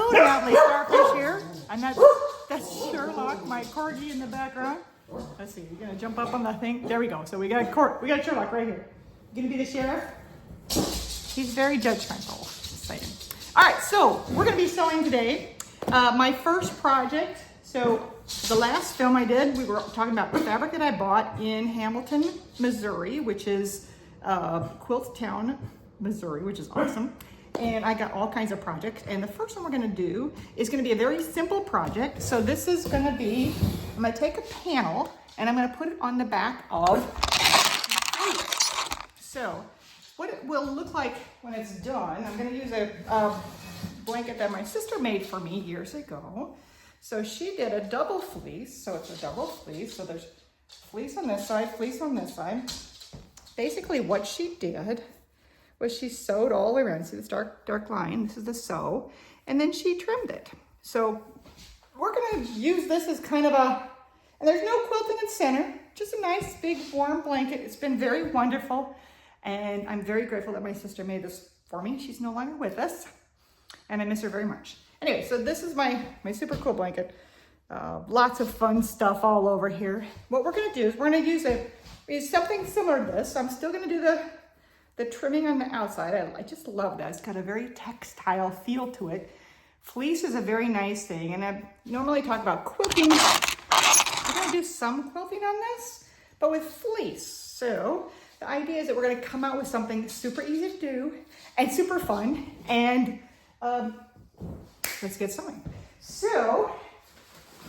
floating out like starfish here. And that's Sherlock, my corgi in the background. Let's see, you're gonna jump up on that thing. There we go. So we got Sherlock right here. You gonna be the sheriff? He's very judgmental. Just saying. All right, so we're gonna be sewing today. My first project. So the last film I did, we were talking about fabric that I bought in Hamilton, Missouri, which is Quilt Town, Missouri, which is awesome. And I got all kinds of projects. And the first one we're gonna do is gonna be a very simple project. So this is gonna be, I'm gonna take a panel and I'm gonna put it on the back of So what it will look like when it's done, I'm gonna use a blanket that my sister made for me years ago. So she did a double fleece. So it's a double fleece. So there's fleece on this side, fleece on this side. Basically what she did was she sewed all the way around. See this dark line? This is the sew. And then she trimmed it. So we're gonna use this as kind of a, and there's no quilting in the center, just a nice big warm blanket. It's been very wonderful. And I'm very grateful that my sister made this for me. She's no longer with us and I miss her very much. Anyway, so this is my super cool blanket. Lots of fun stuff all over here. What we're gonna do is we're gonna use something similar to this. So I'm still gonna do the trimming on the outside. I just love that. It's got a very textile feel to it. Fleece is a very nice thing. And I normally talk about quilting. We're gonna do some quilting on this, but with fleece. So the idea is that we're gonna come out with something super easy to do and super fun. And let's get sewing. So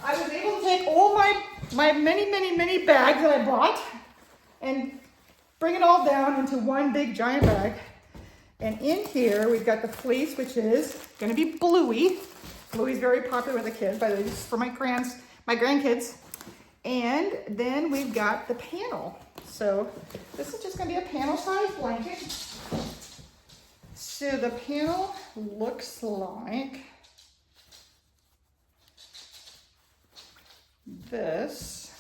I was able to take all my many bags that I bought and bring it all down into one big giant bag. And in here, we've got the fleece, which is gonna be Bluey. Bluey's very popular with the kids, by the way, this is for my grandkids. And then we've got the panel. So this is just gonna be a panel-sized blanket. So the panel looks like this.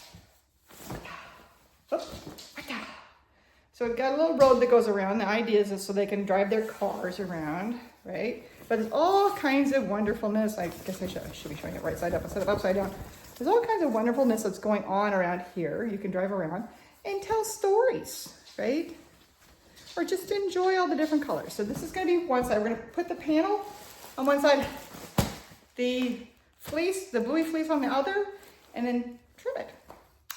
So we've got a little road that goes around. The idea is so they can drive their cars around, right? But there's all kinds of wonderfulness. I guess I should be showing it right side up instead of upside down. There's all kinds of wonderfulness that's going on around here. You can drive around and tell stories, right? Or just enjoy all the different colors. So this is gonna be one side. We're gonna put the panel on one side, the fleece, the Bluey fleece on the other, and then trim it.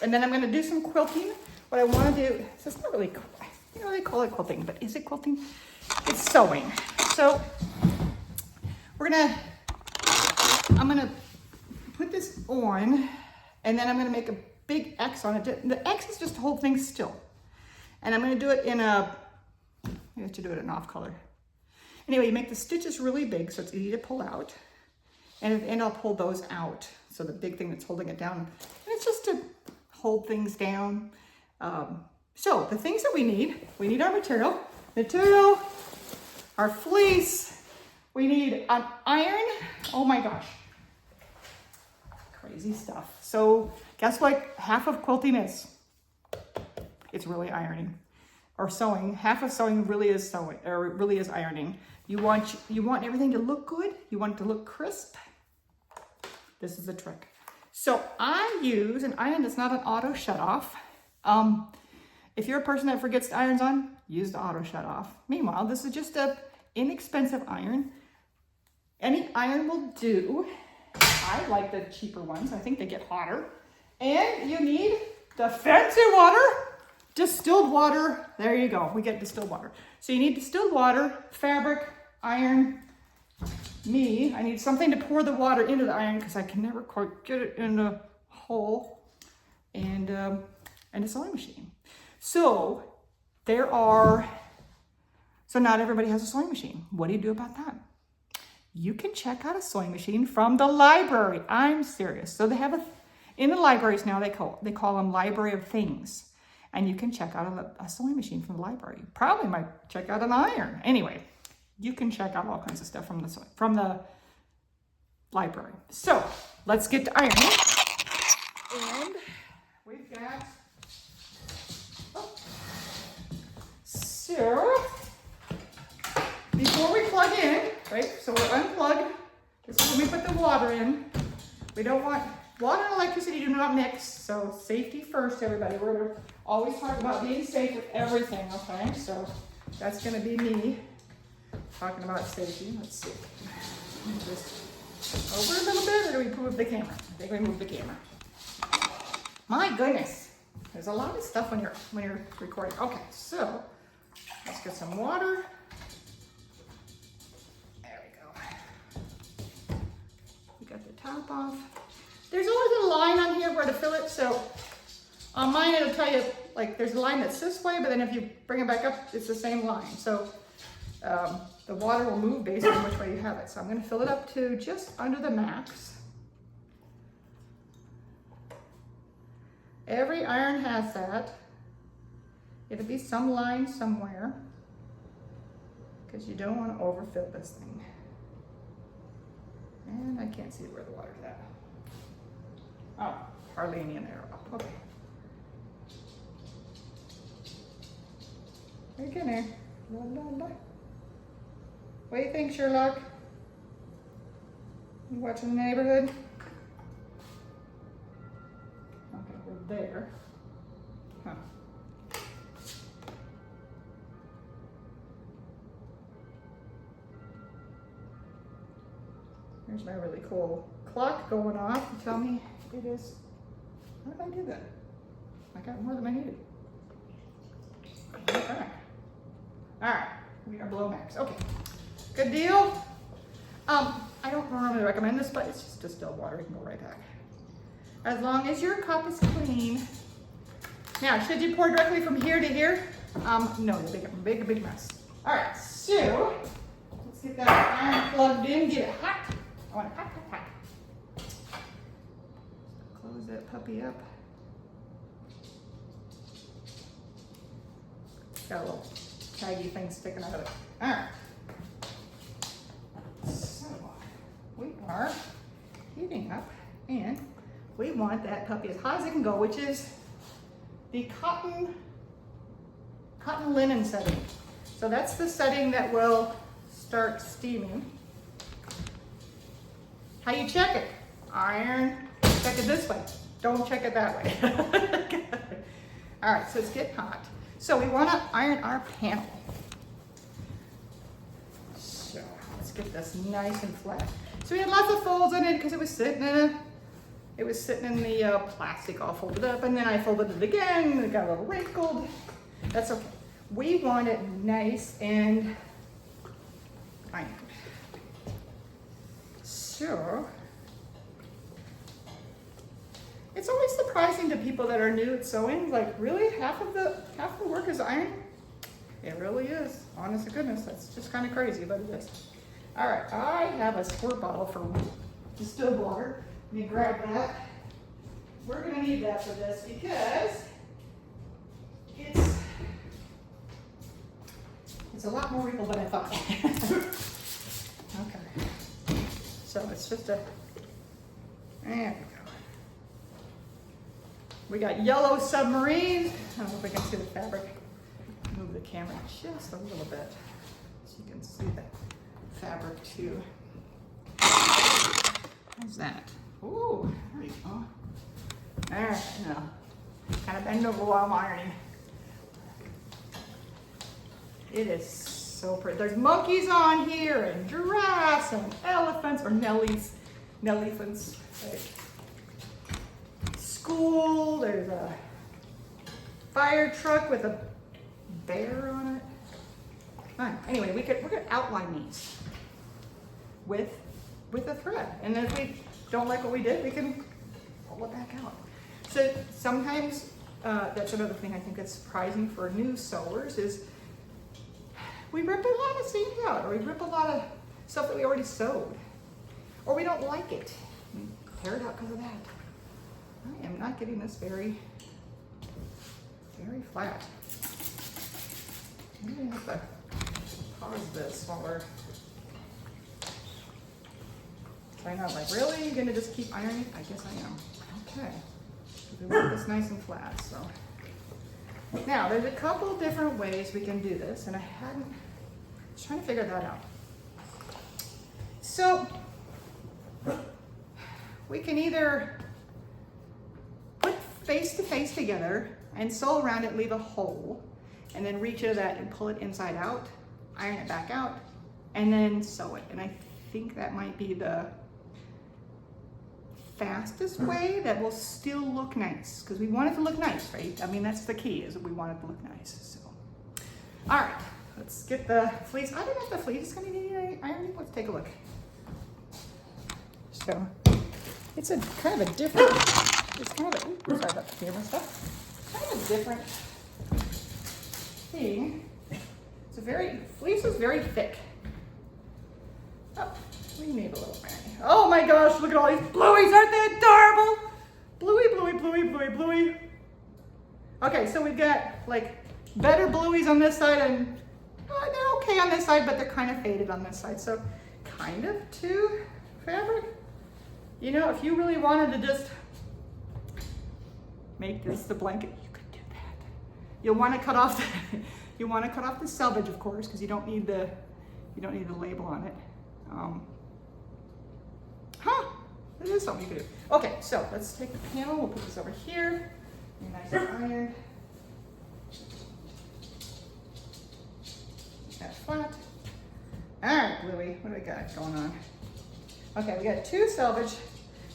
And then I'm gonna do some quilting. What I wanna do, so it's not really, you know, they call it quilting, but is it quilting? It's sewing. So I'm gonna put this on, and then I'm gonna make a big X on it. The X is just to hold things still. And I'm gonna do it in you have to do it in off color. Anyway, you make the stitches really big so it's easy to pull out. And I'll pull those out. So the big thing that's holding it down. And it's just to hold things down. So the things that we need our material, our fleece, we need an iron. Oh my gosh, crazy stuff. So guess what half of quilting is? It's really ironing or sewing. Half of sewing really is sewing, or really is ironing. You want everything to look good. You want it to look crisp. This is the trick. So I use an iron that's not an auto shut off. If you're a person that forgets the irons on, use the auto shut off. Meanwhile, this is just a inexpensive iron. Any iron will do. I like the cheaper ones. I think they get hotter. And you need the fancy water, distilled water. There you go. We get distilled water. So you need distilled water, fabric, iron. I need something to pour the water into the iron because I can never quite get it in the hole, and a sewing machine. So not everybody has a sewing machine. What do you do about that? You can check out a sewing machine from the library. I'm serious. So they have in the libraries now, they call them library of things. And you can check out a sewing machine from the library. You probably might check out an iron. Anyway, you can check out all kinds of stuff from the library. So let's get to ironing. And we've got, so before we plug in, right? So we'll unplug This is when we put the water in. We don't want, water and electricity do not mix, so safety first, everybody. We're gonna always talk about being safe with everything, okay? So that's gonna be me talking about safety. Let's see. Move this over a little bit, or do we move the camera? I think we move the camera. My goodness, there's a lot of stuff when you're recording. Okay, so let's get some water. There we go. We got the top off. There's always a line on here where to fill it, so on mine it'll tell you, like, there's a line that's this way, but then if you bring it back up, it's the same line. So the water will move based on which way you have it. So I'm gonna fill it up to just under the max. Every iron has that. It'll be some line somewhere because you don't want to overfill this thing. And I can't see where the water's at. Oh, hardly any in there. Okay. Right in there. La, la, la. What do you think, Sherlock? You watching the neighborhood? Okay, we're there. Huh. Here's my really cool clock going off to tell me it is. How did I do that? I got more than I needed. Okay. All right, we are below max. Okay, good deal. I don't normally recommend this, but it's just distilled water. You can go right back. As long as your cup is clean. Now, should you pour directly from here to here? No, it's a big mess. All right, so let's get that iron plugged in, get it hot. I want it hot, hot, hot. Close that puppy up. Got a little taggy thing sticking out of it. All right. So we are heating up, and we want that puppy as hot as it can go, which is the cotton linen setting. So that's the setting that will start steaming. How you check it? Iron, check it this way. Don't check it that way. All right, so it's getting hot. So we want to iron our panel. So let's get this nice and flat. So we had lots of folds in it because it was sitting in the plastic all folded up, and then I folded it again, and it got a little wrinkled. That's okay. We want it nice and ironed. So it's always surprising to people that are new at sewing, like, really half the work is iron? It really is. Honest to goodness, that's just kind of crazy, but it is. All right, I have a squirt bottle for distilled water. Let me grab that. We're gonna need that for this because it's a lot more wrinkled than I thought. Okay, so it's just there we go. We got yellow submarine. I don't know if we can see the fabric. Move the camera just a little bit so you can see the fabric too. How's that? Ooh, there you go. All right, now, kind of bend over while I'm ironing. It is so pretty. There's monkeys on here, and giraffes, and elephants, or Nelliphants. Like, school, there's a fire truck with a bear on it. Fine. Anyway, we're gonna outline these with a thread, and then if we don't like what we did, we can pull it back out. So sometimes that's another thing I think that's surprising for new sewers is we rip a lot of seams out, or we rip a lot of stuff that we already sewed, or we don't like it. We tear it out because of that. I am not getting this very flat. I'm gonna have to pause this while we're trying out. Like, really? You're gonna just keep ironing? I guess I am. Okay. We want this nice and flat, so. Now, there's a couple different ways we can do this, and I was trying to figure that out. So, we can either put face to face together and sew around it, leave a hole, and then reach into that and pull it inside out, iron it back out, and then sew it. And I think that might be the fastest way that will still look nice, because we want it to look nice, right? I mean, that's the key, is that we want it to look nice. So, all right, let's get the fleece. I don't know if the fleece is gonna need any ironing. Let's take a look. So, it's a kind of a different, it's kind of a, oops, sorry about the camera stuff. Kind of a different thing. It's a very, fleece is very thick. Oh, we need a little ironing. Oh my gosh, look at all these blueys, aren't they adorable? Bluey, bluey, bluey, bluey, bluey. Okay, so we've got like better blueys on this side, and they're okay on this side, but they're kind of faded on this side. So kind of two fabric. You know, if you really wanted to just make this the blanket, you could do that. You'll want to cut off the, you want to cut off the selvage, of course, because you don't need the label on it. It is something you could do. Okay, so let's take the panel. We'll put this over here. Nice and ironed. That's flat. All right, Bluey, what do we got going on? Okay, we got two selvage.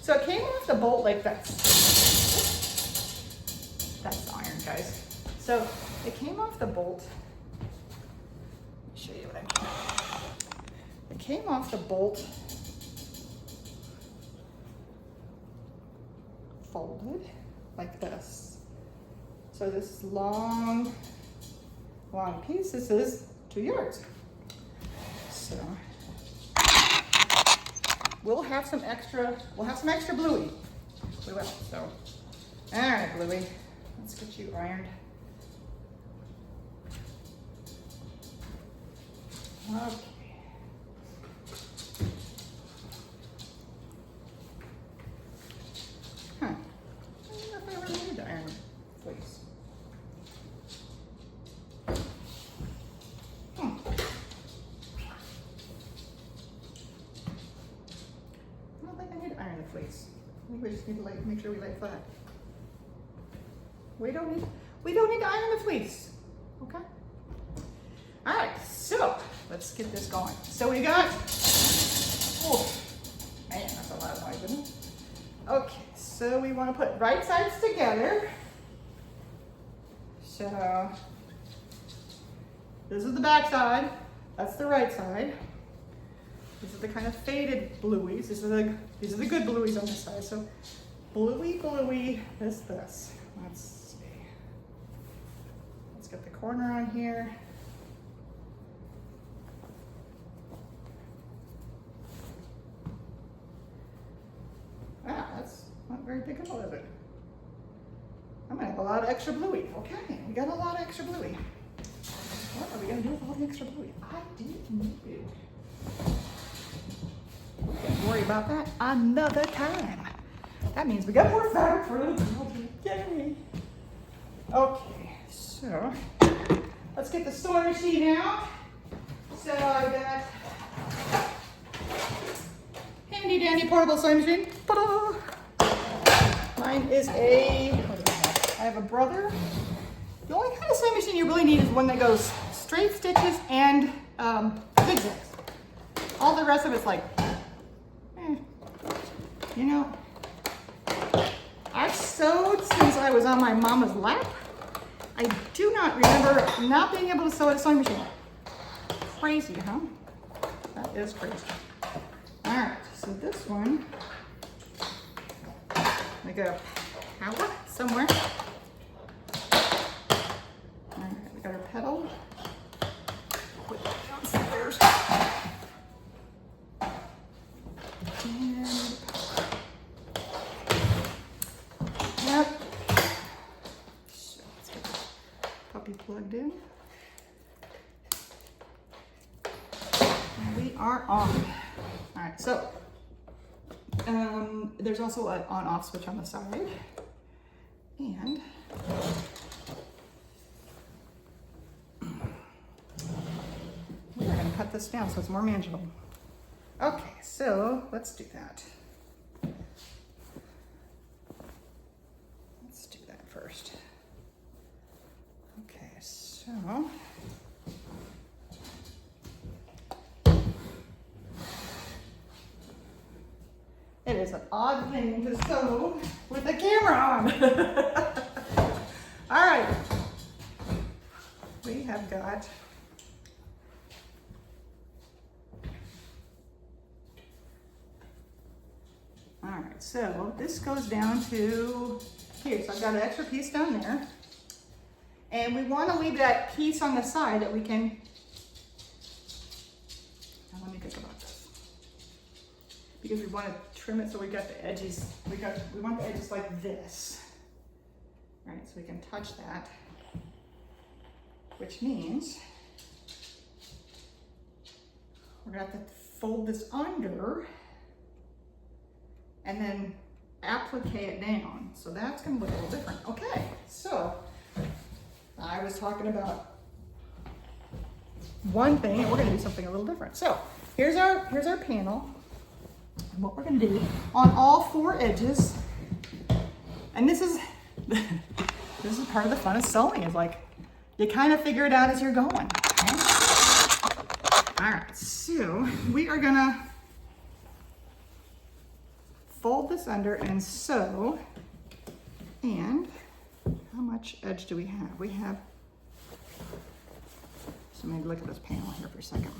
So it came off the bolt like that. That's the iron, guys. So it came off the bolt. Let me show you what I mean. It came off the bolt folded like this. So this long piece, this is 2 yards. So we'll have some extra Bluey. We will, so. All right, Bluey, let's get you ironed. Okay. Huh. I don't know if I really need to iron fleece. I don't think I need to iron the fleece. I think we just need to make sure we lay it flat. We don't need to iron the fleece. Okay? All right, so let's get this going. So we got, oh, man, that's a lot of noise, isn't it? Okay, so we want to put right sides together. So this is the back side. That's the right side. These are the kind of faded blueys. These are the good blueys on this side. So bluey, bluey, this. Let's see. Let's get the corner on here. That's not very big at all, is it? I'm gonna have a lot of extra bluey. Okay, we got a lot of extra bluey. What are we gonna do with all the extra bluey? I didn't know. We can worry about that another time. That means we got more fabric for the children. Yay! Okay, so let's get the sewing machine out. So I got handy dandy portable sewing machine. Ta-da! Mine is I have a brother. The only kind of sewing machine you really need is one that goes straight stitches and zigzags. All the rest of it's like, you know, I've sewed since I was on my mama's lap. I do not remember not being able to sew at a sewing machine. Crazy, huh? That is crazy. All right, so this one, we got a power somewhere. All right, we got our pedal. Put that downstairs. And yep. So let's get the puppy plugged in. And we are on. All right, so there's also an on-off switch on the side. And we're gonna cut this down so it's more manageable. Okay, so let's do that. It is an odd thing to sew with the camera on. All right, we have got all right, so this goes down to here. So I've got an extra piece down there. And we want to leave that piece on the side that we can, now let me think about this. Because we want to trim it so we got the edges, we want the edges like this. All right, so we can touch that, which means we're gonna have to fold this under and then applique it down. So that's gonna look a little different. Okay, so I was talking about one thing and we're gonna do something a little different. So here's our panel. And what we're gonna do on all 4 edges, and this is part of the fun of sewing, is like you kind of figure it out as you're going. Okay? All right, so we are gonna fold this under and sew. And how much edge do we have? We have, so maybe look at this panel here for a second.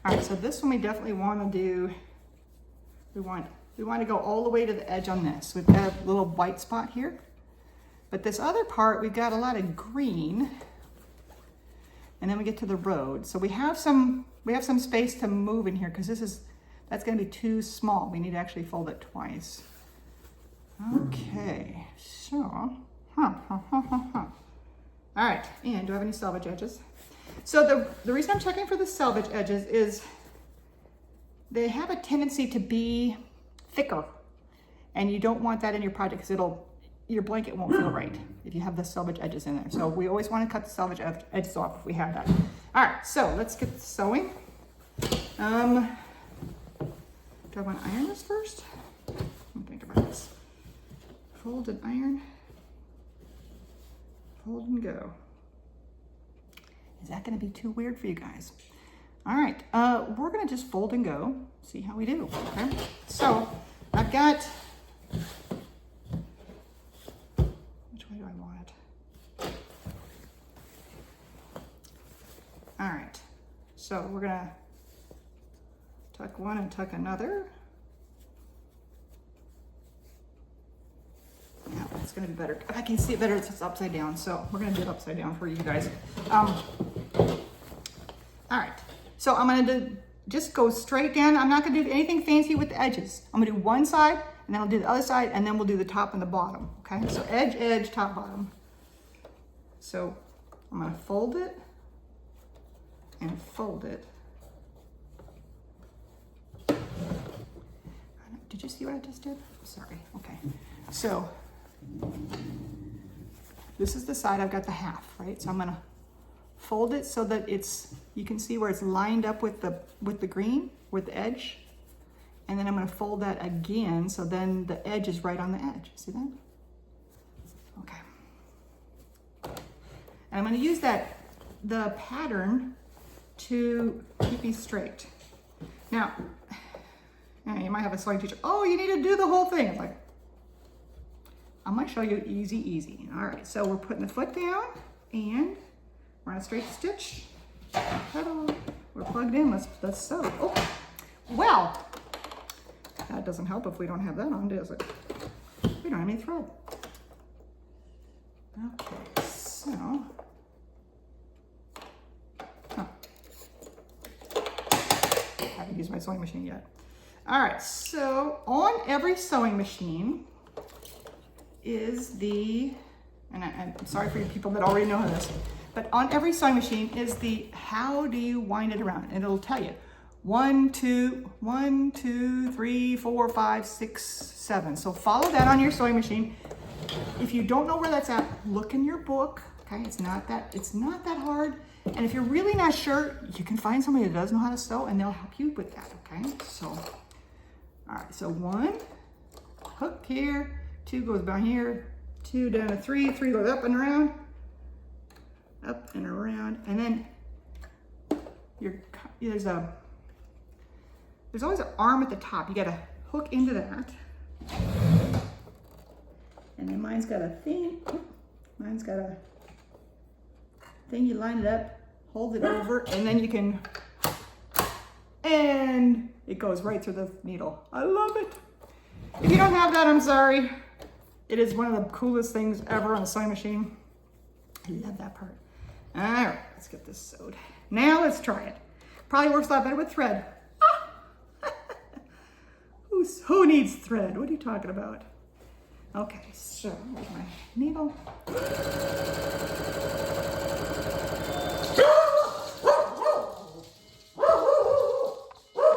All right, so this one we definitely want to do, we want to go all the way to the edge on this. We've got a little white spot here, but this other part, we've got a lot of green, and then we get to the road. So we have some space to move in here because that's going to be too small. We need to actually fold it twice. Okay, so, all right, and do I have any selvage edges? So the reason I'm checking for the selvage edges is they have a tendency to be thicker, and you don't want that in your project because your blanket won't feel right if you have the selvage edges in there. So we always want to cut the selvage edges off if we have that. All right, so let's get sewing. Do I want to iron this first? Let me think about this. Fold and iron, fold and go. Is that going to be too weird for you guys? All right, we're going to just fold and go, see how we do, okay? So I've got, which way do I want it? All right, so we're going to tuck one and tuck another. Yeah, it's gonna be better. I can see it better, it's upside down, so we're gonna do it upside down for you guys. All right, so I'm gonna just go straight down. I'm not gonna do anything fancy with the edges. I'm gonna do one side, and then I'll do the other side, and then we'll do the top and the bottom, okay? So edge, edge, top, bottom. So I'm gonna fold it, and fold it. Did you see what I just did? Sorry, okay. So this is the side I've got the half, right? So I'm gonna fold it so that you can see where it's lined up with the green, with the edge. And then I'm gonna fold that again so then the edge is right on the edge. See that? Okay. And I'm gonna use the pattern to keep these straight. Now, you might have a sewing teacher, oh, you need to do the whole thing. It's like, I'm gonna show you easy. All right, so we're putting the foot down and we're on a straight stitch. Ta-da. We're plugged in, let's sew. Oh, well, that doesn't help if we don't have that on, does it? We don't have any thread. Okay, so, I haven't used my sewing machine yet. All right, so on every sewing machine is and I'm sorry for you people that already know this, but on every sewing machine is how do you wind it around? And it'll tell you 1, 2, 3, 4, 5, 6, 7. So follow that on your sewing machine. If you don't know where that's at, look in your book, okay? It's not that hard. And if you're really not sure, you can find somebody that does know how to sew and they'll help you with that, okay? So, all right, so 1, hook here, 2 goes down here, 2 down to 3, 3 goes up and around, and then there's always an arm at the top. You gotta hook into that. And then mine's got a thing, you line it up, hold it over, and then you can, and it goes right through the needle. I love it. If you don't have that, I'm sorry. It is one of the coolest things ever on a sewing machine. I love that part. All right, let's get this sewed. Now let's try it. Probably works a lot better with thread. Ah! Who needs thread? What are you talking about? Okay, so here's my needle.